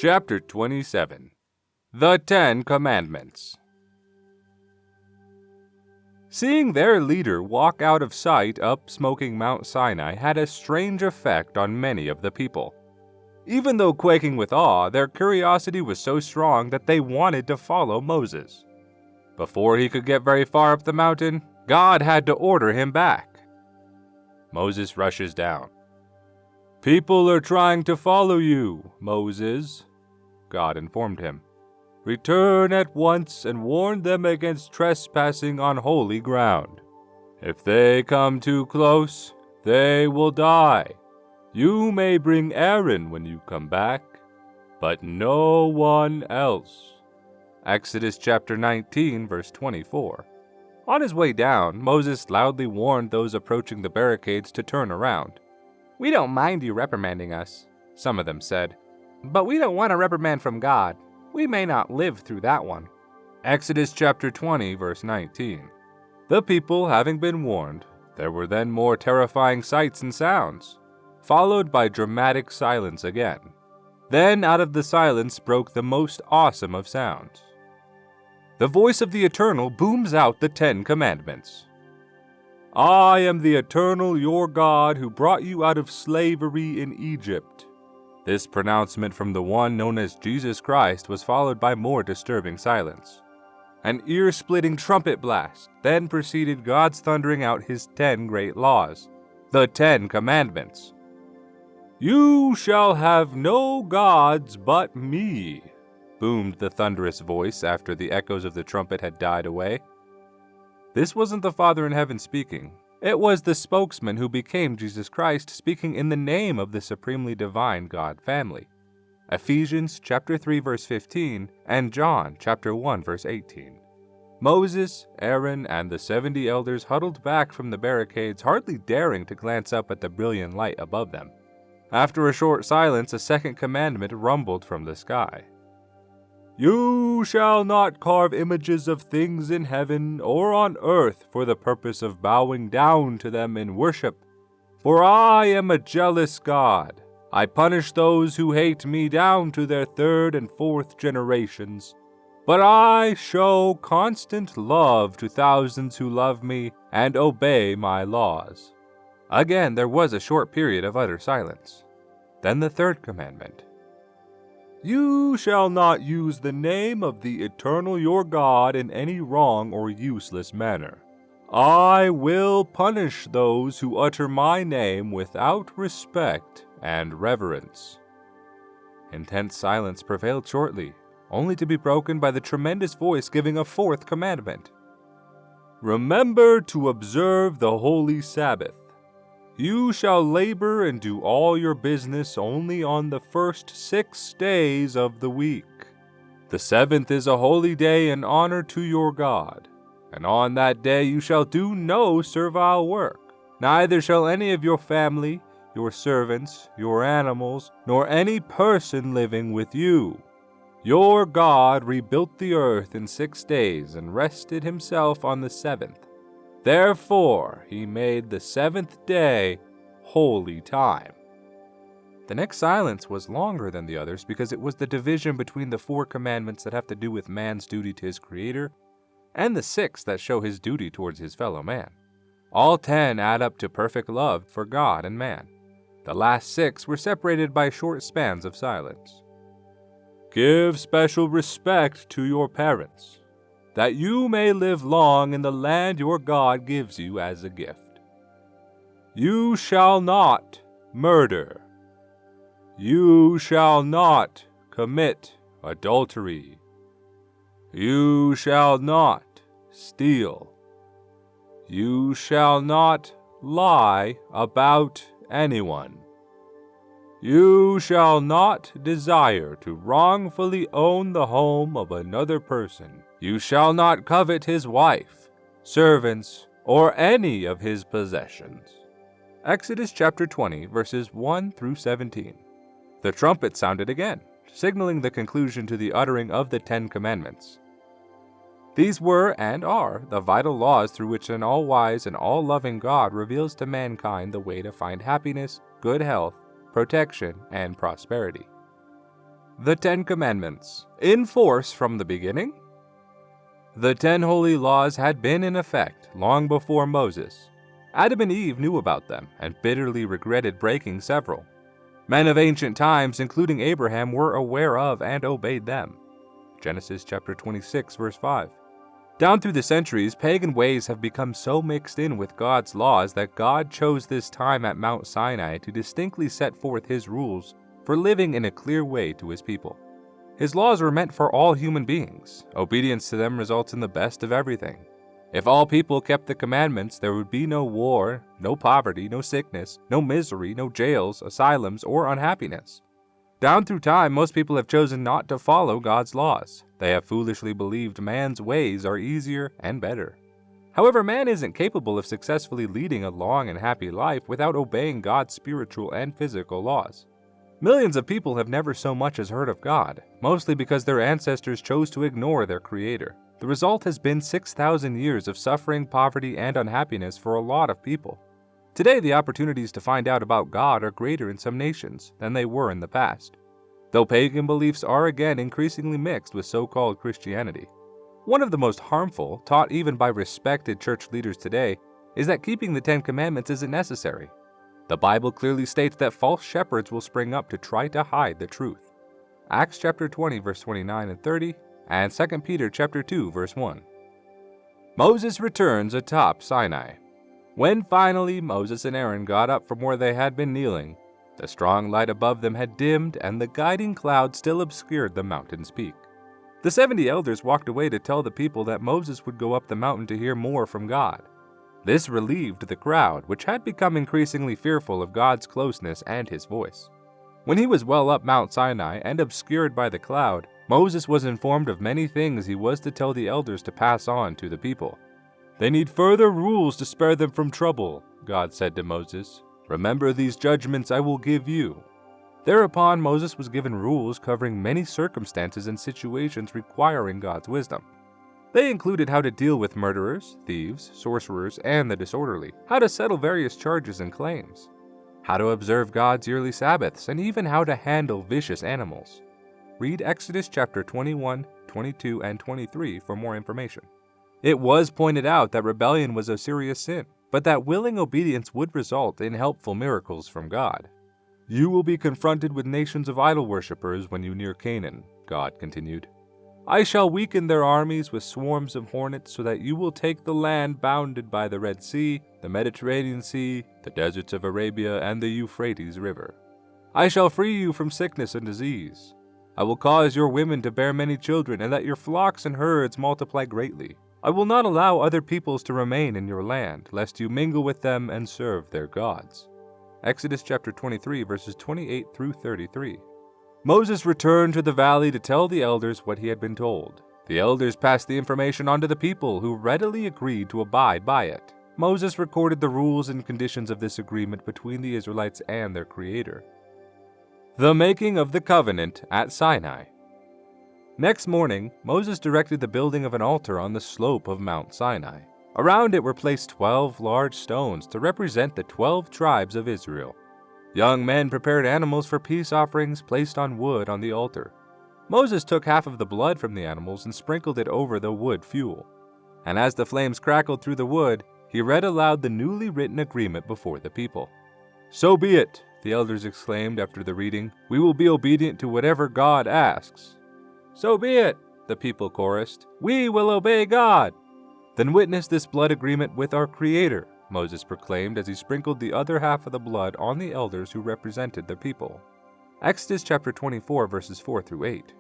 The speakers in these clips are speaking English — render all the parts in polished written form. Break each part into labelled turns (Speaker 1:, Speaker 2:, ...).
Speaker 1: Chapter 27. The Ten Commandments. Seeing their leader walk out of sight up smoking Mount Sinai had a strange effect on many of the people. Even though quaking with awe, their curiosity was so strong that they wanted to follow Moses. Before he could get very far up the mountain, God had to order him back. Moses rushes down. "People are trying to follow you, Moses," God informed him. "Return at once and warn them against trespassing on holy ground. If they come too close, they will die. You may bring Aaron when you come back, but no one else." Exodus chapter 19, verse 24. On his way down, Moses loudly warned those approaching the barricades to turn around. "We don't mind you reprimanding us," some of them said, "but we don't want a reprimand from God. We may not live through that one." Exodus chapter 20, verse 19. The people having been warned, there were then more terrifying sights and sounds, followed by dramatic silence again. Then out of the silence broke the most awesome of sounds. The voice of the Eternal booms out the 10 Commandments. "I am the Eternal your God who brought you out of slavery in Egypt." This pronouncement from the one known as Jesus Christ was followed by more disturbing silence. An ear-splitting trumpet blast, then preceded God's thundering out his 10 great laws, the 10 Commandments. "You shall have no gods but me," boomed the thunderous voice after the echoes of the trumpet had died away. This wasn't the Father in heaven speaking. It was the spokesman who became Jesus Christ speaking in the name of the supremely divine God family. Ephesians chapter 3 verse 15 and John chapter 1 verse 18. Moses, Aaron, and the 70 elders huddled back from the barricades, hardly daring to glance up at the brilliant light above them. After a short silence, a second commandment rumbled from the sky. "You shall not carve images of things in heaven or on earth for the purpose of bowing down to them in worship. For I am a jealous God. I punish those who hate me down to their 3rd and 4th generations. But I show constant love to thousands who love me and obey my laws." Again, there was a short period of utter silence. Then the 3rd commandment. "You shall not use the name of the Eternal your God in any wrong or useless manner. I will punish those who utter my name without respect and reverence." Intense silence prevailed shortly, only to be broken by the tremendous voice giving a 4th commandment. "Remember to observe the holy Sabbath. You shall labor and do all your business only on the first 6 days of the week. The 7th is a holy day in honor to your God, and on that day you shall do no servile work, neither shall any of your family, your servants, your animals, nor any person living with you. Your God rebuilt the earth in 6 days and rested himself on the 7th. Therefore, he made the 7th day holy time." The next silence was longer than the others because it was the division between the 4 commandments that have to do with man's duty to his Creator and the 6 that show his duty towards his fellow man. All 10 add up to perfect love for God and man. The last 6 were separated by short spans of silence. "Give special respect to your parents, that you may live long in the land your God gives you as a gift. You shall not murder. You shall not commit adultery. You shall not steal. You shall not lie about anyone. You shall not desire to wrongfully own the home of another person. You shall not covet his wife, servants, or any of his possessions." Exodus chapter 20, verses 1 through 17. The trumpet sounded again, signaling the conclusion to the uttering of the 10 Commandments. These were and are the vital laws through which an all-wise and all-loving God reveals to mankind the way to find happiness, good health, protection, and prosperity. The 10 Commandments, in force from the beginning? The 10 holy laws had been in effect long before Moses. Adam and Eve knew about them and bitterly regretted breaking several. Men of ancient times, including Abraham, were aware of and obeyed them. Genesis chapter 26, verse 5. Down through the centuries, pagan ways have become so mixed in with God's laws that God chose this time at Mount Sinai to distinctly set forth His rules for living in a clear way to His people. His laws were meant for all human beings. Obedience to them results in the best of everything. If all people kept the commandments, there would be no war, no poverty, no sickness, no misery, no jails, asylums, or unhappiness. Down through time, most people have chosen not to follow God's laws. They have foolishly believed man's ways are easier and better. However, man isn't capable of successfully leading a long and happy life without obeying God's spiritual and physical laws. Millions of people have never so much as heard of God, mostly because their ancestors chose to ignore their Creator. The result has been 6,000 years of suffering, poverty, and unhappiness for a lot of people. Today, the opportunities to find out about God are greater in some nations than they were in the past, though pagan beliefs are again increasingly mixed with so-called Christianity. One of the most harmful, taught even by respected church leaders today, is that keeping the 10 Commandments isn't necessary. The Bible clearly states that false shepherds will spring up to try to hide the truth. Acts chapter 20, verse 29 and 30, and 2 Peter chapter 2, verse 1. Moses returns atop Sinai. When finally Moses and Aaron got up from where they had been kneeling, the strong light above them had dimmed and the guiding cloud still obscured the mountain's peak. The 70 elders walked away to tell the people that Moses would go up the mountain to hear more from God. This relieved the crowd, which had become increasingly fearful of God's closeness and His voice. When he was well up Mount Sinai and obscured by the cloud, Moses was informed of many things he was to tell the elders to pass on to the people. "They need further rules to spare them from trouble," God said to Moses. "Remember these judgments I will give you." Thereupon Moses was given rules covering many circumstances and situations requiring God's wisdom. They included how to deal with murderers, thieves, sorcerers, and the disorderly, how to settle various charges and claims, how to observe God's yearly Sabbaths, and even how to handle vicious animals. Read Exodus chapter 21, 22, and 23 for more information. It was pointed out that rebellion was a serious sin, but that willing obedience would result in helpful miracles from God. "You will be confronted with nations of idol worshippers when you near Canaan," God continued. "I shall weaken their armies with swarms of hornets so that you will take the land bounded by the Red Sea, the Mediterranean Sea, the deserts of Arabia, and the Euphrates River. I shall free you from sickness and disease. I will cause your women to bear many children and let your flocks and herds multiply greatly. I will not allow other peoples to remain in your land, lest you mingle with them and serve their gods." Exodus chapter 23, verses 28 through 33. Moses returned to the valley to tell the elders what he had been told. The elders passed the information on to the people, who readily agreed to abide by it. Moses recorded the rules and conditions of this agreement between the Israelites and their Creator. The making of the covenant at Sinai. Next morning, Moses directed the building of an altar on the slope of Mount Sinai. Around it were placed 12 large stones to represent the 12 tribes of Israel. Young men prepared animals for peace offerings placed on wood on the altar. Moses took half of the blood from the animals and sprinkled it over the wood fuel. And as the flames crackled through the wood, he read aloud the newly written agreement before the people. "So be it," the elders exclaimed after the reading. "We will be obedient to whatever God asks." "So be it," the people chorused. "We will obey God." "Then witness this blood agreement with our Creator," Moses proclaimed as he sprinkled the other half of the blood on the elders who represented the people. Exodus chapter 24, verses 4 through 8.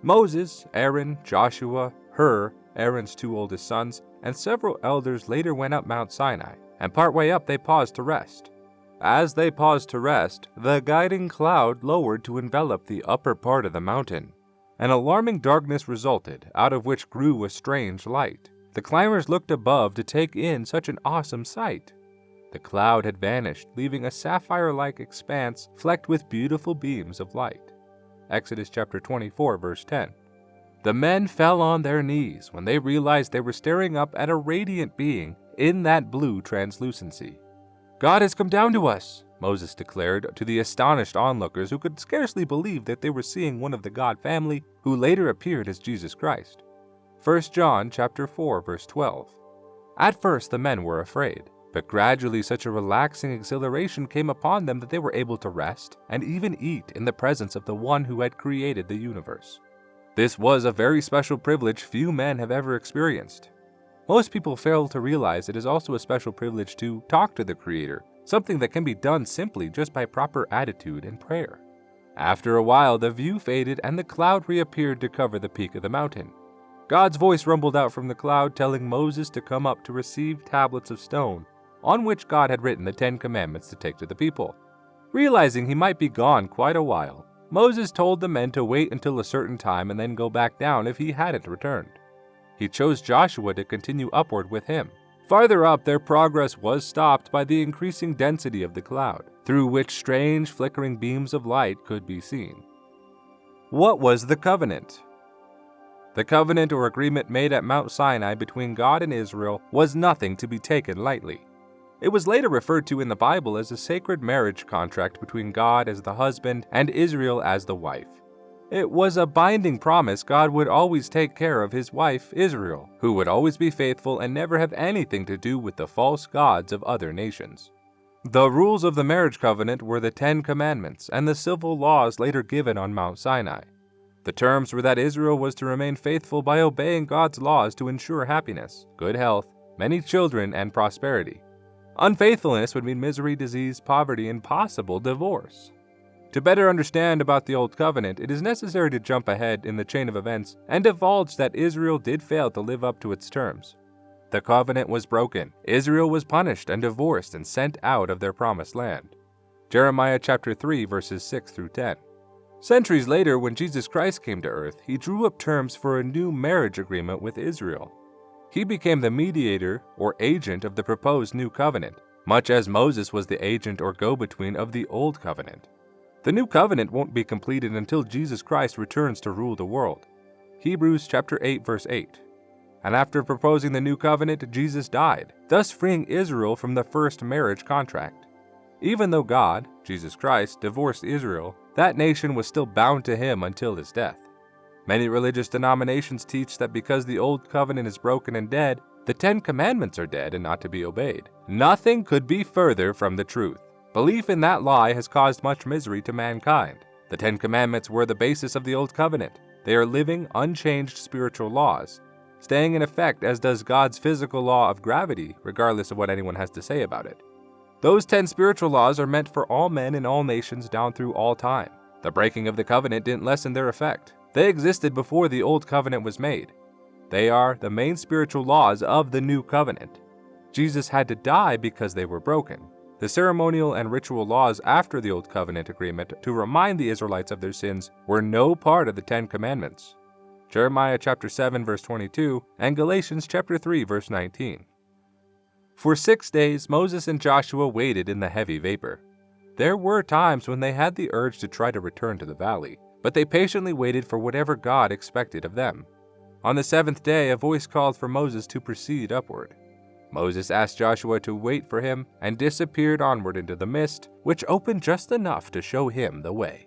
Speaker 1: Moses, Aaron, Joshua, Hur, Aaron's 2 oldest sons, and several elders later went up Mount Sinai, and partway up they paused to rest. As they paused to rest, the guiding cloud lowered to envelop the upper part of the mountain. An alarming darkness resulted, out of which grew a strange light. The climbers looked above to take in such an awesome sight. The cloud had vanished, leaving a sapphire-like expanse flecked with beautiful beams of light. Exodus chapter 24, verse 10. The men fell on their knees when they realized they were staring up at a radiant being in that blue translucency. "God has come down to us," Moses declared to the astonished onlookers who could scarcely believe that they were seeing one of the God family who later appeared as Jesus Christ. 1 John chapter 4, verse 12. At first the men were afraid, but gradually such a relaxing exhilaration came upon them that they were able to rest and even eat in the presence of the one who had created the universe. This was a very special privilege few men have ever experienced. Most people fail to realize it is also a special privilege to talk to the Creator, something that can be done simply just by proper attitude and prayer. After a while, the view faded and the cloud reappeared to cover the peak of the mountain. God's voice rumbled out from the cloud, telling Moses to come up to receive tablets of stone, on which God had written the 10 Commandments to take to the people. Realizing he might be gone quite a while, Moses told the men to wait until a certain time and then go back down if he hadn't returned. He chose Joshua to continue upward with him. Farther up, their progress was stopped by the increasing density of the cloud, through which strange flickering beams of light could be seen. What was the covenant? The covenant or agreement made at Mount Sinai between God and Israel was nothing to be taken lightly. It was later referred to in the Bible as a sacred marriage contract between God as the husband and Israel as the wife. It was a binding promise God would always take care of his wife, Israel, who would always be faithful and never have anything to do with the false gods of other nations. The rules of the marriage covenant were the 10 Commandments and the civil laws later given on Mount Sinai. The terms were that Israel was to remain faithful by obeying God's laws to ensure happiness, good health, many children, and prosperity. Unfaithfulness would mean misery, disease, poverty, and possible divorce. To better understand about the Old Covenant, it is necessary to jump ahead in the chain of events and divulge that Israel did fail to live up to its terms. The covenant was broken, Israel was punished and divorced and sent out of their promised land. Jeremiah chapter 3 verses 6 through 10. Centuries later, when Jesus Christ came to earth, he drew up terms for a new marriage agreement with Israel. He became the mediator or agent of the proposed new covenant, much as Moses was the agent or go-between of the Old Covenant. The new covenant won't be completed until Jesus Christ returns to rule the world. Hebrews chapter 8 verse 8. And after proposing the new covenant, Jesus died, thus freeing Israel from the first marriage contract. Even though God, Jesus Christ, divorced Israel, that nation was still bound to him until his death. Many religious denominations teach that because the Old Covenant is broken and dead, the 10 Commandments are dead and not to be obeyed. Nothing could be further from the truth. Belief in that lie has caused much misery to mankind. The 10 Commandments were the basis of the Old Covenant. They are living, unchanged spiritual laws, staying in effect as does God's physical law of gravity, regardless of what anyone has to say about it. Those 10 spiritual laws are meant for all men in all nations down through all time. The breaking of the covenant didn't lessen their effect. They existed before the Old Covenant was made. They are the main spiritual laws of the New Covenant. Jesus had to die because they were broken. The ceremonial and ritual laws after the Old Covenant agreement to remind the Israelites of their sins were no part of the 10 Commandments. Jeremiah chapter 7 verse 22 and Galatians chapter 3 verse 19. For 6 days Moses and Joshua waited in the heavy vapor. There were times when they had the urge to try to return to the valley, but they patiently waited for whatever God expected of them. On the 7th day, a voice called for Moses to proceed upward. Moses asked Joshua to wait for him and disappeared onward into the mist, which opened just enough to show him the way.